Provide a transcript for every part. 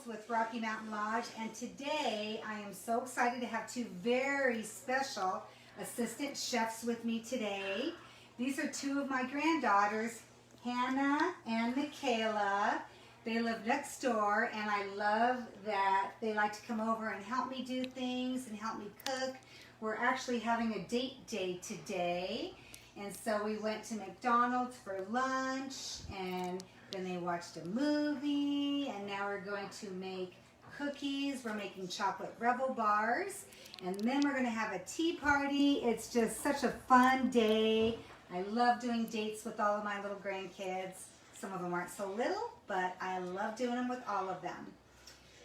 with Rocky Mountain Lodge, and today I am so excited to have two very special assistant chefs with me today. These are two of my granddaughters, Hannah and Michaela. They live next door, and I love that they like to come over and help me do things and help me cook. We're actually having a date day today, and so we went to McDonald's for lunch, and then they watched a movie, and now we're going to make cookies. We're making Chocolate Revel Bars, and then we're going to have a tea party. It's just such a fun day. I love doing dates with all of my little grandkids. Some of them aren't so little, but I love doing them with all of them.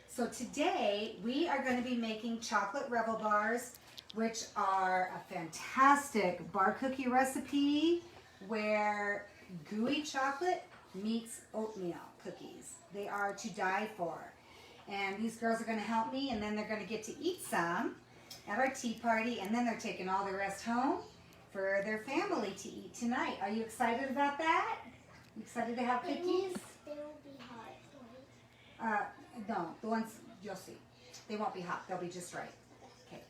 So today we are going to be making Chocolate Revel Bars, which are a fantastic bar cookie recipe where gooey chocolate meets oatmeal cookies. They are to die for. And these girls are going to help me, and then they're going to get to eat some at our tea party, and then they're taking all the rest home for their family to eat tonight. Are you excited about that? You excited to have cookies? They won't be hot, right? No, the ones you'll see. They won't be hot. They'll be just right. Okay.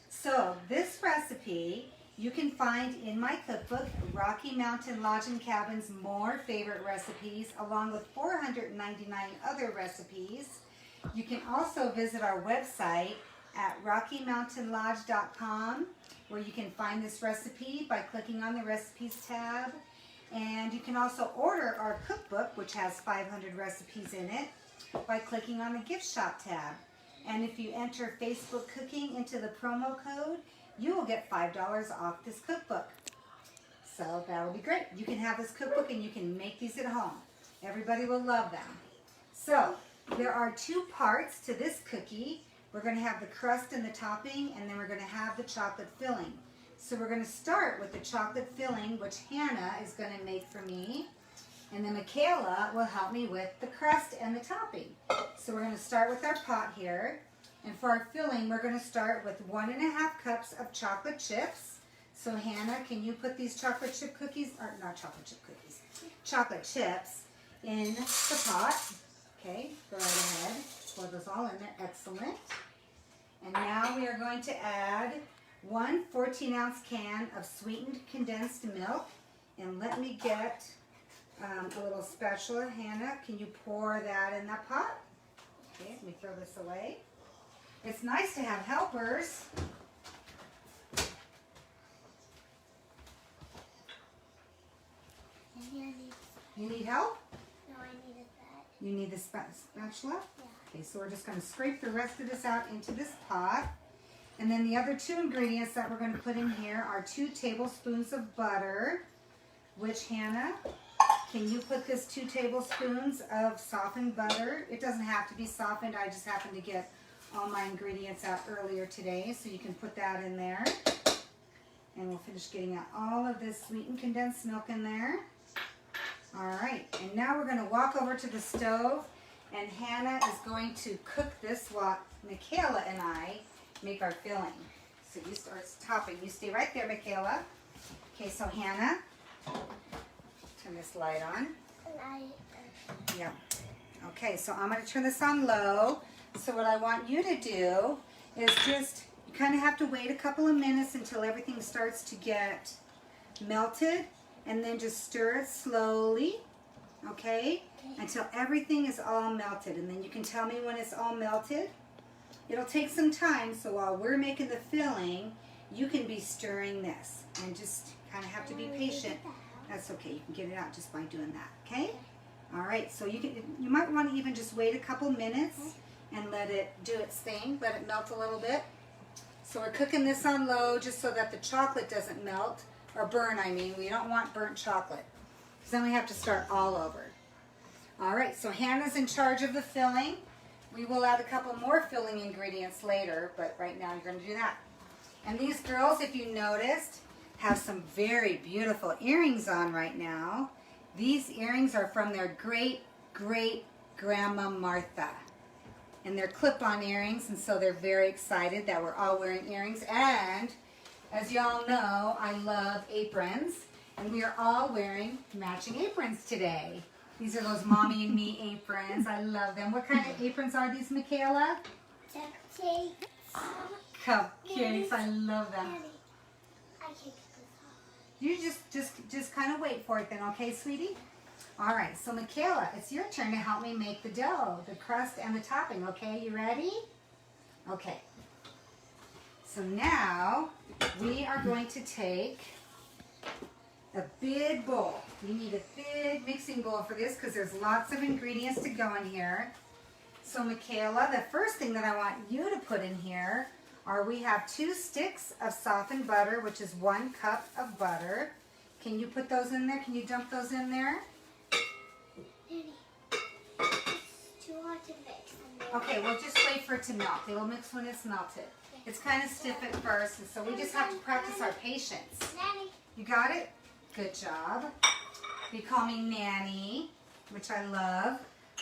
So this recipe you can find in my cookbook, Rocky Mountain Lodge and Cabin's More Favorite Recipes, along with 499 other recipes. You can also visit our website at RockyMountainLodge.com, where you can find this recipe by clicking on the Recipes tab. And you can also order our cookbook, which has 500 recipes in it, by clicking on the Gift Shop tab. And if you enter Facebook Cooking into the promo code, you will get $5 off this cookbook. So that'll be great. You can have this cookbook and you can make these at home. Everybody will love them. So there are two parts to this cookie. We're going to have the crust and the topping, and then we're going to have the chocolate filling. So we're going to start with the chocolate filling, which Hannah is going to make for me. And then Michaela will help me with the crust and the topping. So we're going to start with our pot here. And for our filling, we're going to start with 1.5 cups of chocolate chips. So Hannah, can you put these chocolate chip cookies, or not chocolate chip cookies, chocolate chips in the pot? Okay, go right ahead. Pour those all in there. Excellent. And now we are going to add one 14-ounce can of sweetened condensed milk. And let me get a little spatula. Hannah, can you pour that in that pot? Okay, let me throw this away. It's nice to have helpers. You need help? No, I needed that. You need the spatula? Yeah. Okay, so we're just going to scrape the rest of this out into this pot. And then the other two ingredients that we're going to put in here are 2 tablespoons of butter, which Hannah, can you put this 2 tablespoons of softened butter? It doesn't have to be softened. I just happened to get all my ingredients out earlier today, so you can put that in there. And we'll finish getting out all of this sweetened condensed milk in there. All right, and now we're going to walk over to the stove, and Hannah is going to cook this while Michaela and I make our filling. So you start topping. You stay right there, Michaela. Okay, so Hannah, turn this light on. Yeah. Okay, so I'm going to turn this on low. So what I want you to do is just, you kind of have to wait a couple of minutes until everything starts to get melted, and then just stir it slowly, okay? Until everything is all melted, and then you can tell me when it's all melted. It'll take some time, so while we're making the filling, you can be stirring this, and just kind of have to be patient. That's okay, you can get it out just by doing that, okay? All right, so you might want to even just wait a couple minutes and let it do its thing, let it melt a little bit. So we're cooking this on low just so that the chocolate doesn't melt, or burn, I mean. We don't want burnt chocolate, because then we have to start all over. All right, so Hannah's in charge of the filling. We will add a couple more filling ingredients later, but right now you're going to do that. And these girls, if you noticed, have some very beautiful earrings on right now. These earrings are from their great-great-grandma Martha. And they're clip-on earrings, and so they're very excited that we're all wearing earrings. And as y'all know, I love aprons, and we are all wearing matching aprons today. These are those mommy and me aprons. I love them. What kind of aprons are these, Michaela? Cupcakes. Cupcakes. I love them. Daddy, I can't get this off. You just kind of wait for it then, okay, sweetie? All right, so Michaela, it's your turn to help me make the dough, the crust and the topping, okay? You ready? Okay. So now we are going to take a big bowl. You need a big mixing bowl for this because there's lots of ingredients to go in here. So Michaela, the first thing that I want you to put in here are we have 2 sticks of softened butter, which is 1 cup of butter. Can you put those in there? Can you dump those in there? Daddy, it's too hard to mix. Okay, well just wait for it to melt. It will mix when it's melted. It's kind of stiff at first, and so we just have to practice our patience. Nanny. You got it? Good job. They call me Nanny, which I love.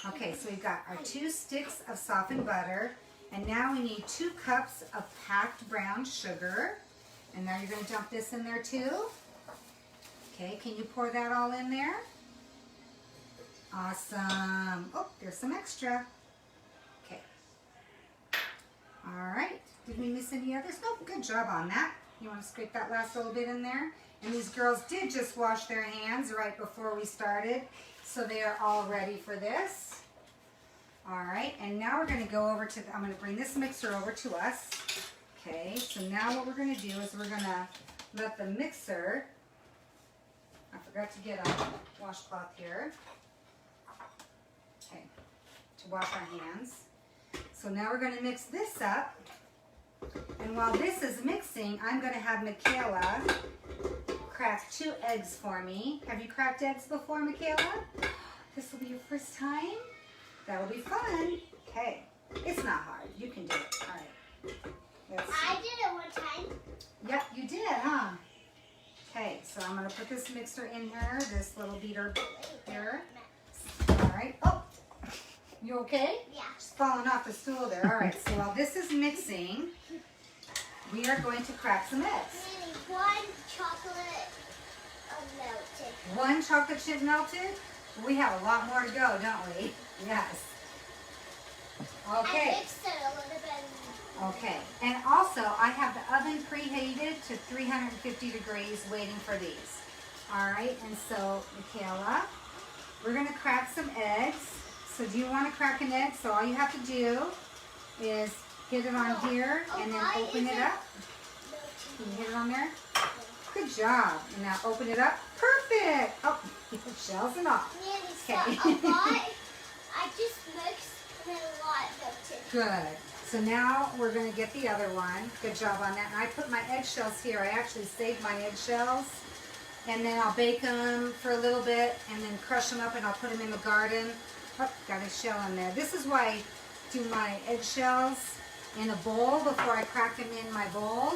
Okay, so we've got our 2 sticks of softened butter, and now we need 2 cups of packed brown sugar. And now you're going to dump this in there too. Okay, can you pour that all in there? Awesome. Oh, there's some extra. Okay. All right. Did we miss any others? Nope, good job on that. You want to scrape that last little bit in there? And these girls did just wash their hands right before we started, so they are all ready for this. All right, and now we're going to go over to, I'm going to bring this mixer over to us. Okay, so now what we're going to do is we're going to let the mixer, I forgot to get a washcloth here. Okay, to wash our hands. So now we're going to mix this up. And while this is mixing, I'm going to have Michaela crack 2 eggs for me. Have you cracked eggs before, Michaela? This will be your first time? That'll be fun. Okay. It's not hard. You can do it. All right. Let's see. I did it one time. Yep, you did, huh? Okay, so I'm going to put this mixer in here, this little beater here. All right. Oh, you okay? Yeah. Just falling off the stool there. All right, so while this is mixing, we are going to crack some eggs. Nanny, 1 chocolate melted. 1 chocolate chip melted? We have a lot more to go, don't we? Yes. I Okay. mixed it a little bit. Okay. And also, I have the oven preheated to 350 degrees waiting for these. All right. And so, Michaela, we're going to crack some eggs. So do you want to crack an egg? So all you have to do is hit it on here and then open it up. Can you hit it on there? Good job. And now open it up. Perfect. Oh, shells and all. Nanny, Okay. so a lot. I just mixed and then a lot melted. Good. So now we're going to get the other one. Good job on that. And I put my eggshells here. I actually saved my eggshells. And then I'll bake them for a little bit and then crush them up and I'll put them in the garden. Oh, got a shell in there. This is why I do my eggshells in a bowl before I crack them in my bowl.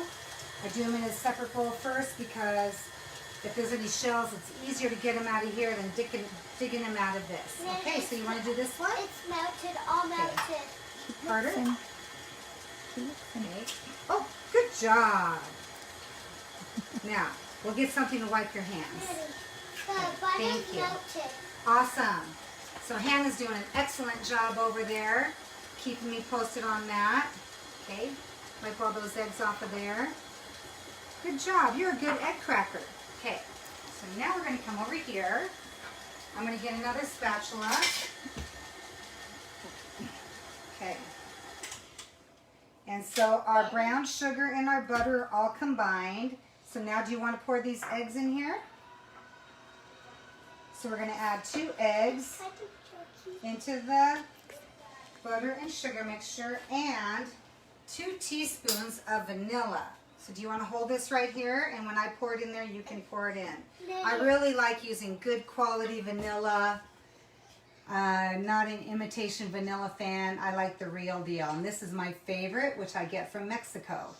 I do them in a separate bowl first because if there's any shells, it's easier to get them out of here than digging them out of this. Okay, so you want to do this one? It's melted, all melted. Harder? Okay. Oh, good job. Now, we'll get something to wipe your hands. Nanny, the Thank butter's you. melted. Awesome. So Hannah's doing an excellent job over there, keeping me posted on that. Okay, wipe all those eggs off of there. Good job. You're a good egg cracker. Okay, so now we're going to come over here. I'm going to get another spatula. Okay. And so our brown sugar and our butter are all combined. So now do you want to pour these eggs in here? So we're going to add 2 eggs into the butter and sugar mixture and 2 teaspoons of vanilla. So do you want to hold this right here? And when I pour it in there, you can pour it in. I really like using good quality vanilla. Not an imitation vanilla fan. I like the real deal. And this is my favorite, which I get from Mexico.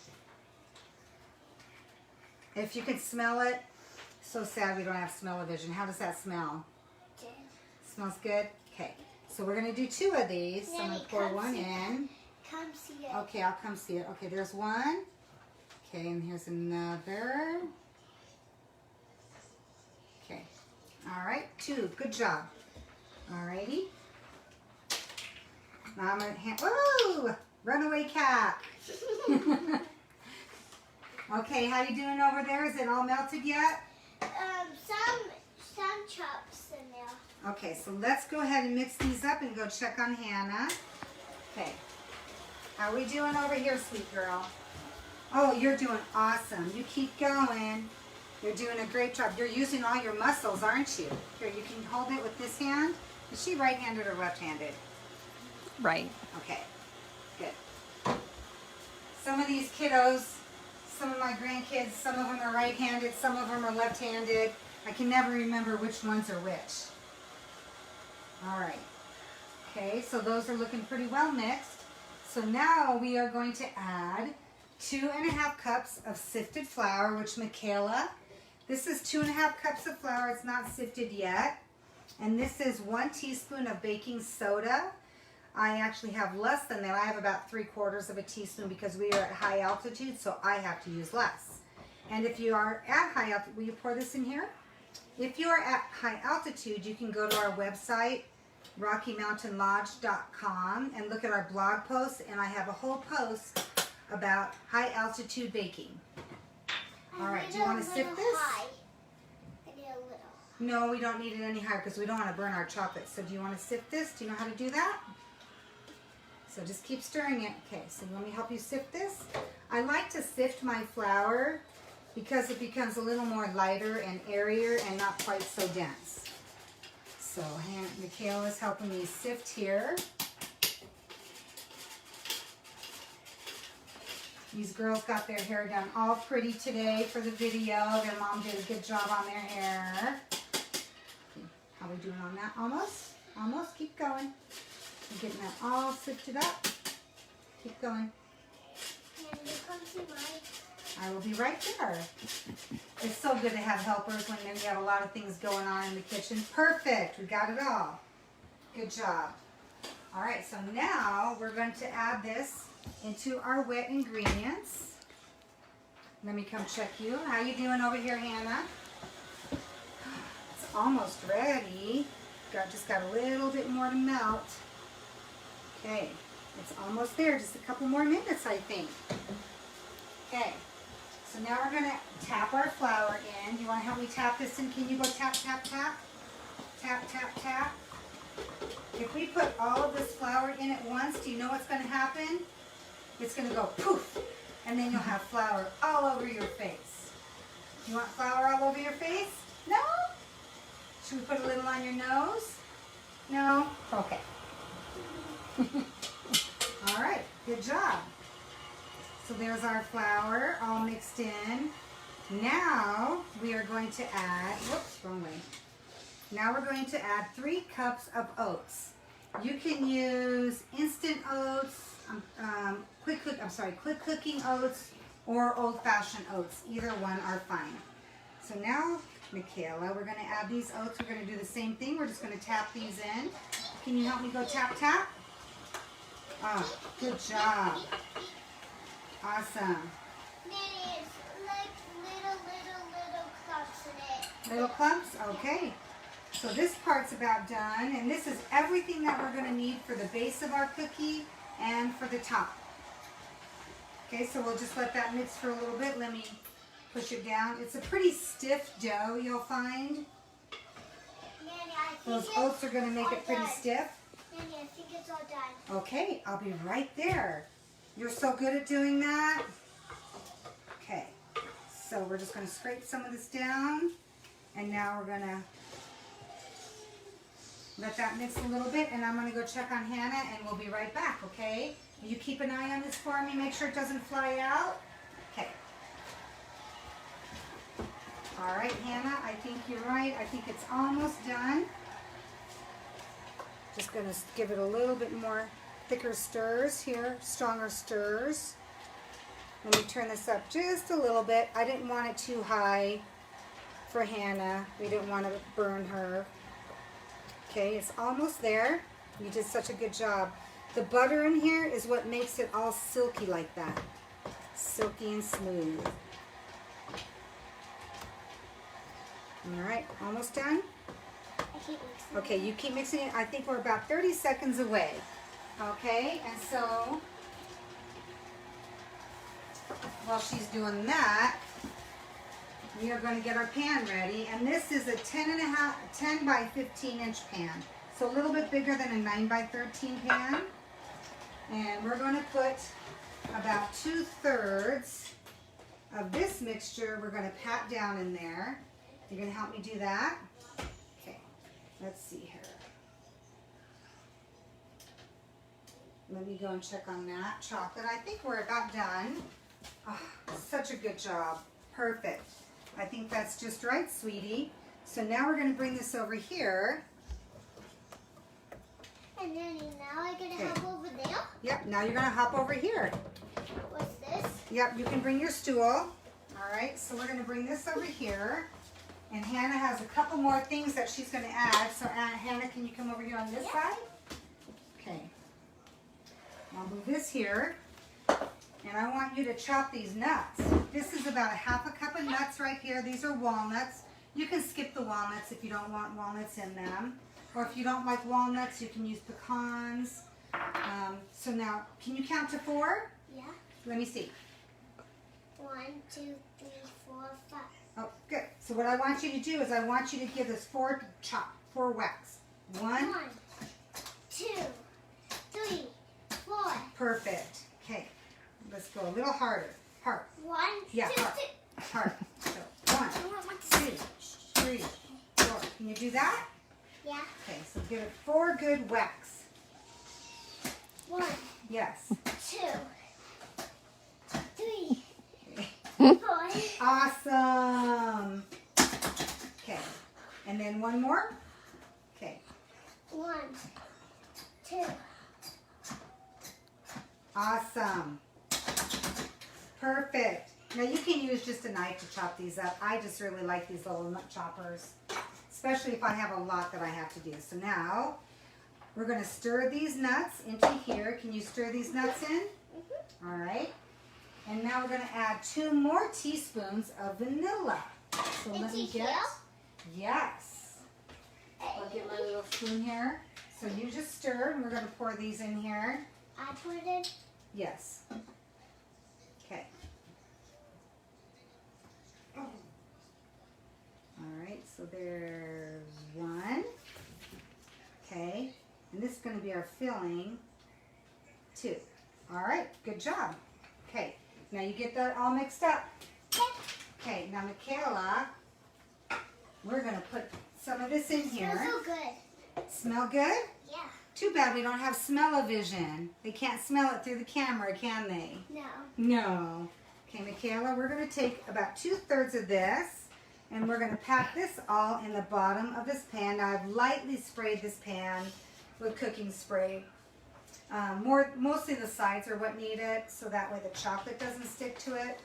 If you can smell it, so sad we don't have smell-o-vision. How does that smell? Good. Smells good? Okay. So we're going to do 2 of these. So I'm going to pour one in. Come see it. Okay, I'll come see it. Okay, there's one. Okay, and here's another. Okay. All right, 2. Good job. Alrighty. Now I'm going to ooh, runaway cat. Okay, how you doing over there? Is it all melted yet? Some chops in there. Okay, so let's go ahead and mix these up and go check on Hannah. Okay. How are we doing over here, sweet girl? Oh, you're doing awesome. You keep going. You're doing a great job. You're using all your muscles, aren't you? Here, you can hold it with this hand. Is she right-handed or left-handed? Right. Okay, good. Some of these kiddos, some of my grandkids, some of them are right-handed, some of them are left-handed. I can never remember which ones are which. All right. Okay, so those are looking pretty well mixed. So now we are going to add 2.5 cups of sifted flour, which Michaela, this is 2.5 cups of flour. It's not sifted yet. And this is 1 teaspoon of baking soda. I actually have less than that. I have about 3/4 of a teaspoon because we are at high altitude, so I have to use less. And if you are at high altitude, will you pour this in here? If you are at high altitude, you can go to our website, RockyMountainLodge.com, and look at our blog posts, and I have a whole post about high altitude baking. All right, do you want to sift this? High. I need a little. No, we don't need it any higher because we don't want to burn our chocolate. So do you want to sift this? Do you know how to do that? So just keep stirring it. Okay, so let me help you sift this. I like to sift my flour because it becomes a little more lighter and airier and not quite so dense. So Michaela's helping me sift here. These girls got their hair done all pretty today for the video. Their mom did a good job on their hair. How are we doing on that? Almost? Almost. Keep going. We're getting that all sifted up. Keep going. And you come to mine. I will be right there. It's so good to have helpers when you have a lot of things going on in the kitchen. Perfect. We got it all. Good job. All right, so now we're going to add this into our wet ingredients. Let me come check you. How you doing over here, Hannah? It's almost ready. Just got a little bit more to melt. Okay, it's almost there. Just a couple more minutes, I think. Okay, so now we're going to tap our flour in. You want to help me tap this in? Can you go tap, tap, tap? Tap, tap, tap. If we put all of this flour in at once, do you know what's going to happen? It's going to go poof, and then you'll have flour all over your face. You want flour all over your face? No? Should we put a little on your nose? No? Okay. All right, good job. So there's our flour all mixed in. Now we are going to add, whoops, wrong way. Now we're going to add 3 cups of oats. You can use instant oats, quick cooking oats, or old-fashioned oats. Either one are fine. So now, Michaela, we're going to add these oats. We're going to do the same thing. We're just going to tap these in. Can you help me go tap, tap? Oh, good job. Awesome. Nanny, it's like little clumps in it. Little clumps? Okay. So this part's about done, and this is everything that we're going to need for the base of our cookie and for the top. Okay, so we'll just let that mix for a little bit. Let me push it down. It's a pretty stiff dough, you'll find. Nanny, I think Those oats are going to make it pretty stiff. Nanny, I think it's all done. Okay, I'll be right there. You're so good at doing that. Okay, so we're just going to scrape some of this down, and now we're going to let that mix a little bit, and I'm going to go check on Hannah, and we'll be right back, okay? You keep an eye on this for me, make sure it doesn't fly out. Okay. All right, Hannah, I think you're right. I think it's almost done. Just going to give it a little bit more thicker stirs here, stronger stirs. Let me turn this up just a little bit. I didn't want it too high for Hannah. We didn't want to burn her. Okay, it's almost there. You did such a good job. The butter in here is what makes it all silky like that. Silky and smooth. All right, almost done? I keep mixing. Okay, you keep mixing it. I think we're about 30 seconds away. Okay, and so while she's doing that, we are going to get our pan ready. And this is a 10 by 15 inch pan. So a little bit bigger than a 9 by 13 pan. And we're going to put about 2/3 of this mixture. We're going to pat down in there. You're going to help me do that? Okay, let's see here. Let me go and check on that chocolate. I think we're about done. Oh, such a good job. Perfect. I think that's just right, sweetie. So now we're going to bring this over here. And then now I'm going to hop over there. Yep, now you're going to hop over here. What's this? Yep, you can bring your stool. All right, so we're going to bring this over here. And Hannah has a couple more things that she's going to add. So Hannah, can you come over here on this side? Okay. I'll move this here. And I want you to chop these nuts. This is about a 1/2 cup of nuts right here. These are walnuts. You can skip the walnuts if you don't want walnuts in them. Or if you don't like walnuts, you can use pecans. So now, can you count to 4? Yeah. Let me see. 1, 2, 3, 4, 5. Oh, good. So what I want you to do is I want you to give us 4 whacks. 1. 1, 2, 3, 4. Perfect. Okay. Let's go a little harder. Hard. 1, Yeah, 2, hard. 3. Hard. So 1, 2, 3, 4. Can you do that? Yeah. Okay, so give it 4 good whacks. 1, Yes. 2, 3, 4. Awesome. Okay. And then one more. Okay. 1, 2. Awesome. Perfect. Now you can use just a knife to chop these up. I just really like these little nut choppers, especially if I have a lot that I have to do. So now we're going to stir these nuts into here. Can you stir these nuts in? Mm-hmm. All right. And now we're going to add 2 more teaspoons of vanilla. So let me get. Yes. I'll get my little spoon here. So you just stir, and we're going to pour these in here. I put it. Yes. Okay. All right, so there's 1. Okay, and this is going to be our filling. 2. All right, good job. Okay, now you get that all mixed up. Okay, now Michaela, we're going to put some of this in here. Smells so good. Smell good? Yeah. Too bad we don't have smell-o-vision. They can't smell it through the camera, can they? No. No. Okay, Michaela, we're going to take about 2/3 of this, and we're going to pack this all in the bottom of this pan. Now, I've lightly sprayed this pan with cooking spray. Mostly the sides are what need it, so that way the chocolate doesn't stick to it.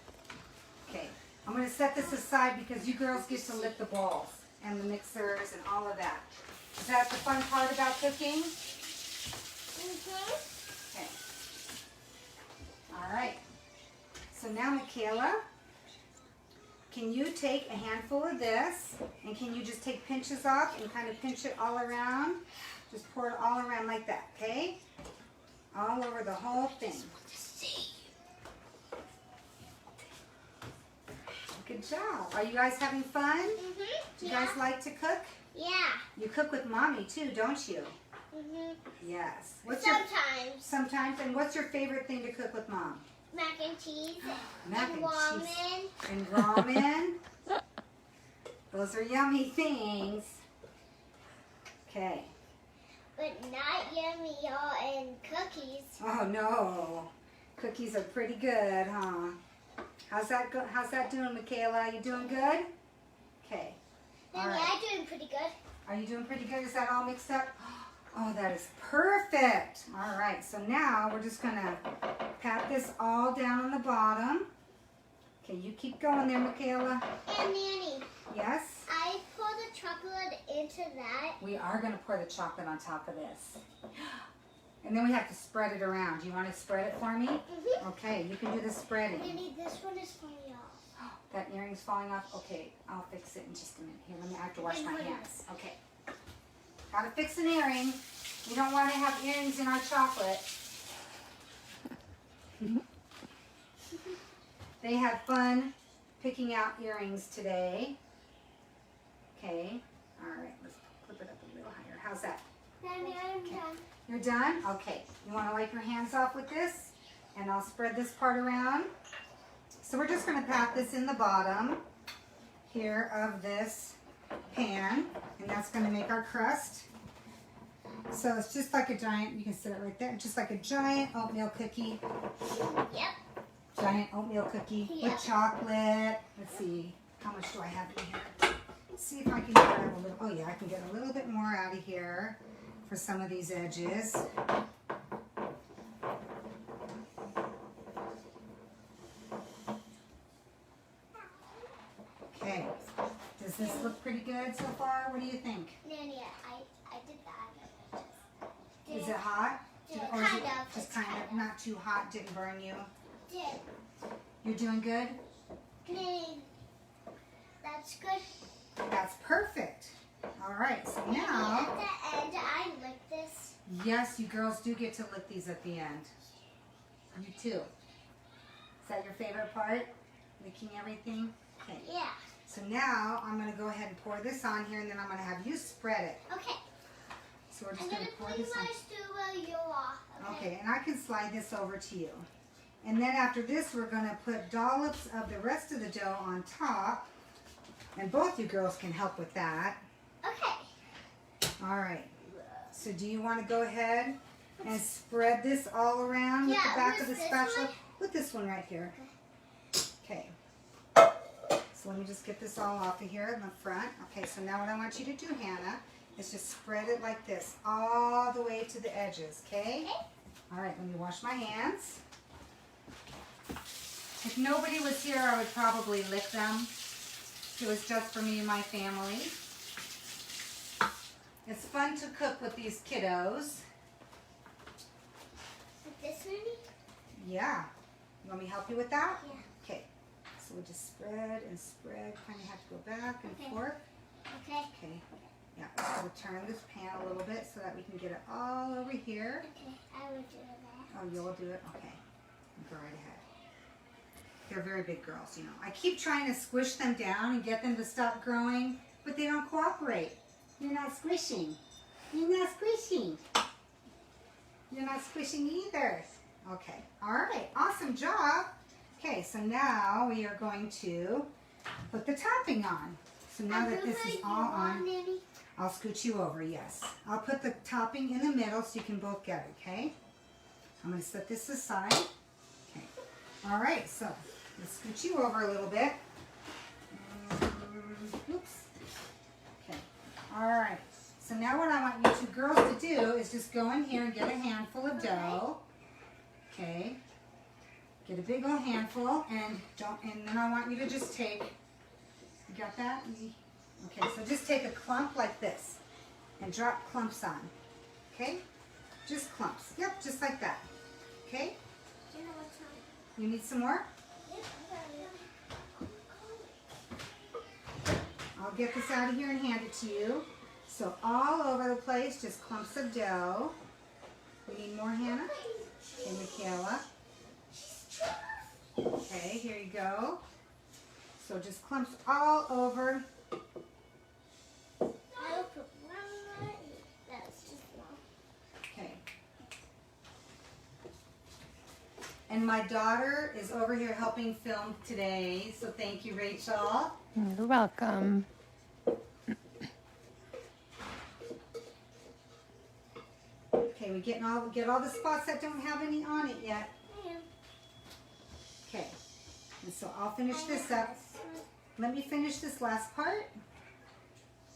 Okay, I'm going to set this aside because you girls get to lick the bowls and the mixers and all of that. Is that the fun part about cooking? Okay. All right. So now, Michaela, can you take a handful of this, and can you just take pinches off and kind of pinch it all around? Just pour it all around like that, okay? All over the whole thing. Good job. Are you guys having fun? Mm-hmm. You guys like to cook? Yeah. You cook with Mommy too, don't you? Mm-hmm. Yes. Sometimes. Sometimes. And what's your favorite thing to cook with Mom? Mac and cheese. Mac and and ramen. cheese. And ramen. Those are yummy things. Okay. But not yummy, y'all, and cookies. Oh no. Cookies are pretty good, huh? How's that doing, Michaela? You doing good? Okay. All And right. yeah, doing pretty good. Are you doing pretty good? Is that all mixed up? Oh, that is perfect. All right, so now we're just gonna pat this all down on the bottom. Okay, you keep going there, Michaela. And Nanny, Yes? I pour the chocolate into that. We are gonna pour the chocolate on top of this. And then we have to spread it around. Do you want to spread it for me? Mm-hmm. Okay, you can do the spreading. Nanny, this one is falling off. That earring's falling off? Okay, I'll fix it in just a minute. Here, I have to wash my hands. Okay. Gotta fix an earring. We don't want to have earrings in our chocolate. They had fun picking out earrings today. Okay. All right. Let's flip it up a little higher. How's that? Daddy, I'm done. You're done? Okay. You want to wipe your hands off with this? And I'll spread this part around. So we're just going to pat this in the bottom here of this pan. And that's going to make our crust. So it's just like a giant, you can sit it right there, just like a giant oatmeal cookie. Yep. Giant oatmeal cookie with chocolate. Let's see, how much do I have in here? Let's see if I can grab a little, oh yeah, I can get a little bit more out of here for some of these edges. Okay, does this look pretty good so far? What do you think? Nanny, I did that. Is it hot? Yeah, Or is kind it of, just it's kind kind of not too hot, didn't burn you? Did. You're doing good? Nanny, that's good. That's perfect. All right, so Nanny, now, at the end, I lick this. yes, you girls do get to lick these at the end. You too. Is that your favorite part? Licking everything? Okay. Yeah. So now I'm going to go ahead and pour this on here, and then I'm going to have you spread it. Okay. So we're I'm just gonna going to pour put this on. my stool you off. Okay, and I can slide this over to you. And then after this, we're going to put dollops of the rest of the dough on top. And both you girls can help with that. Okay. All right. So do you want to go ahead and spread this all around with the back of the with this spatula? one? With this one right here. Okay. So let me just get this all off of here in the front. Okay, so now what I want you to do, Hannah, is just spread it like this all the way to the edges, okay? Okay. All right, let me wash my hands. If nobody was here, I would probably lick them. It was just for me and my family. It's fun to cook with these kiddos. With this one? Yeah. You want me to help you with that? Yeah. Okay. So we'll just spread and spread. Kind of have to go back and Okay. forth. Okay. Okay. Yeah. So we'll turn this pan a little bit so that we can get it all over here. Okay. I will do that. Oh, you'll do it? Okay. Go right ahead. They're very big girls, you know. I keep trying to squish them down and get them to stop growing, but they don't cooperate. You're not squishing. You're not squishing. You're not squishing either. Okay. All right. Awesome job. Okay, so now we are going to put the topping on. So now that this is all on, Nanny. I'll scoot you over, yes. I'll put the topping in the middle so you can both get it, okay? I'm going to set this aside. Okay. All right, so let's scoot you over a little bit. Oops. Okay. All right. So now what I want you two girls to do is just go in here and get a handful of dough. Okay. Get a big old handful and then I want you to just take, you got that? Okay, so just take a clump like this and drop clumps on. Okay? Just clumps. Yep, just like that. Okay? You know what's on? You need some more? I'll get this out of here and hand it to you. So all over the place, just clumps of dough. We need more, Hannah? Okay, Michaela. Okay, here you go. So just clumps all over. I will put one more. That's just one. Okay. And my daughter is over here helping film today, so thank you, Rachel. You're welcome. Okay, we get all the spots that don't have any on it yet. Okay, and so I'll finish this up. Let me finish this last part.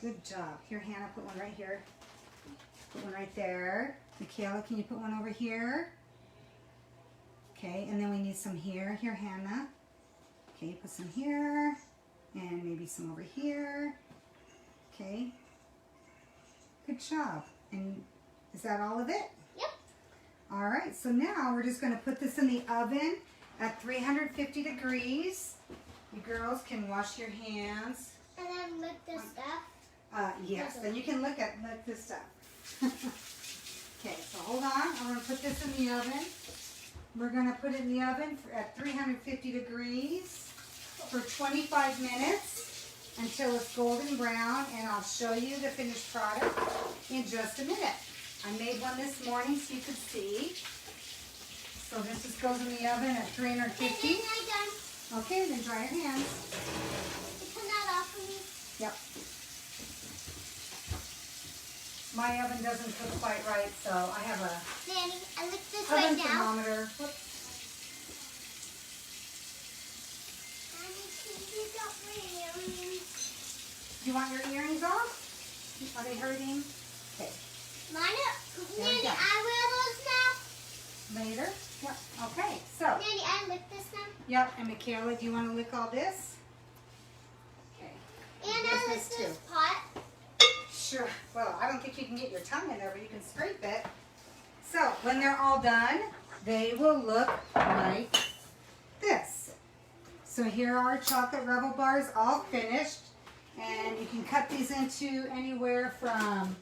Good job. Here, Hannah, put one right here. Put one right there. Michaela, can you put one over here? Okay, and then we need some here. Here, Hannah. Okay, put some here. And maybe some over here. Okay. Good job. And is that all of it? Yep. All right, so now we're just going to put this in the oven at 350 degrees. You girls can wash your hands. And then with the stuff. Yes, then you can look this stuff. Okay, so hold on. I'm going to put this in the oven. We're going to put it in the oven at 350 degrees for 25 minutes until it's golden brown, and I'll show you the finished product in just a minute. I made one this morning so you could see. So this just goes in the oven at 350. Okay, then dry your hands. Turn that off for me. Yep. My oven doesn't cook quite right, so I have a Nanny, I lick this oven right now. thermometer. Whoops. Nanny, can you pick up my earrings? Do you want your earrings off? Are they hurting? Okay. Mine are, There we Nanny, go. I wear those now. Later. Yep. Okay. So. Nanny, I lick this now. Yep. And Michaela, do you want to lick all this? Okay. And Lick I lick this this too. pot. Sure. Well, I don't think you can get your tongue in there, but you can scrape it. So when they're all done, they will look like this. So here are Chocolate Revel Bars all finished. And you can cut these into anywhere from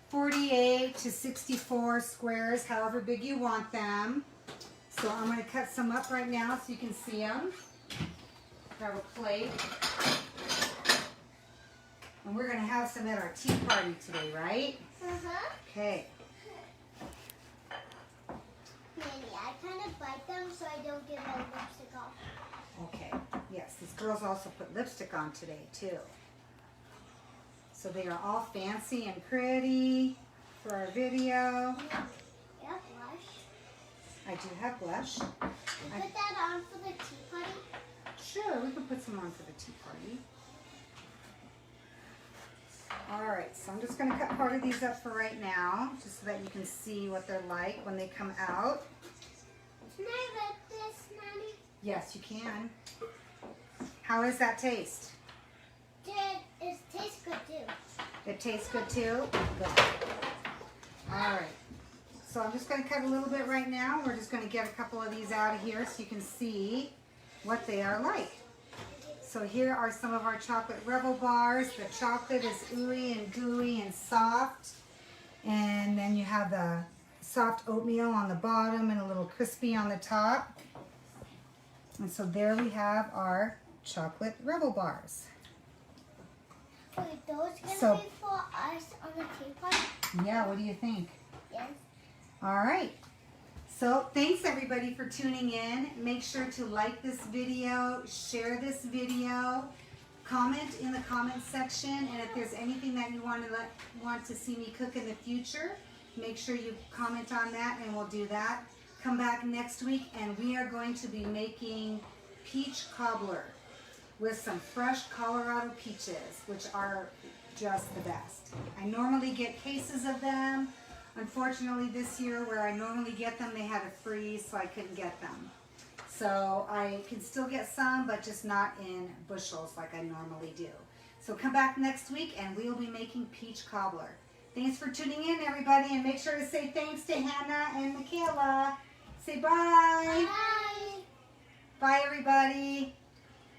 48 to 64 squares, however big you want them. So I'm going to cut some up right now so you can see them. Grab a plate. And we're going to have some at our tea party today, right? Uh-huh. Okay. Nanny, I kind of bite them so I don't get my lipstick off. Okay. Yes, these girls also put lipstick on today, too. So they are all fancy and pretty for our video. Yeah, blush. I do have blush. You put that on for the tea party? Sure, we can put some on for the tea party. Alright, so I'm just going to cut part of these up for right now, just so that you can see what they're like when they come out. Can I lick this, Nanny? Yes, you can. How does that taste? It tastes good too. It tastes good too? Good. Alright, so I'm just going to cut a little bit right now. We're just going to get a couple of these out of here so you can see what they are like. So here are some of our Chocolate Revel Bars. The chocolate is ooey and gooey and soft. And then you have the soft oatmeal on the bottom and a little crispy on the top. And so there we have our Chocolate Revel Bars. Wait, those gonna So- be for us on the tea party? Yeah, what do you think? Yes. All right. So thanks everybody for tuning in. Make sure to like this video, share this video, comment in the comment section, and if there's anything that you want to see me cook in the future, make sure you comment on that and we'll do that. Come back next week and we are going to be making peach cobbler with some fresh Colorado peaches, which are just the best. I normally get cases of them. Unfortunately, this year where I normally get them, they had a freeze, so I couldn't get them. So I can still get some, but just not in bushels like I normally do. So come back next week and we'll be making peach cobbler. Thanks for tuning in, everybody, and make sure to say thanks to Hannah and Michaela. Say bye. Bye. Bye, everybody.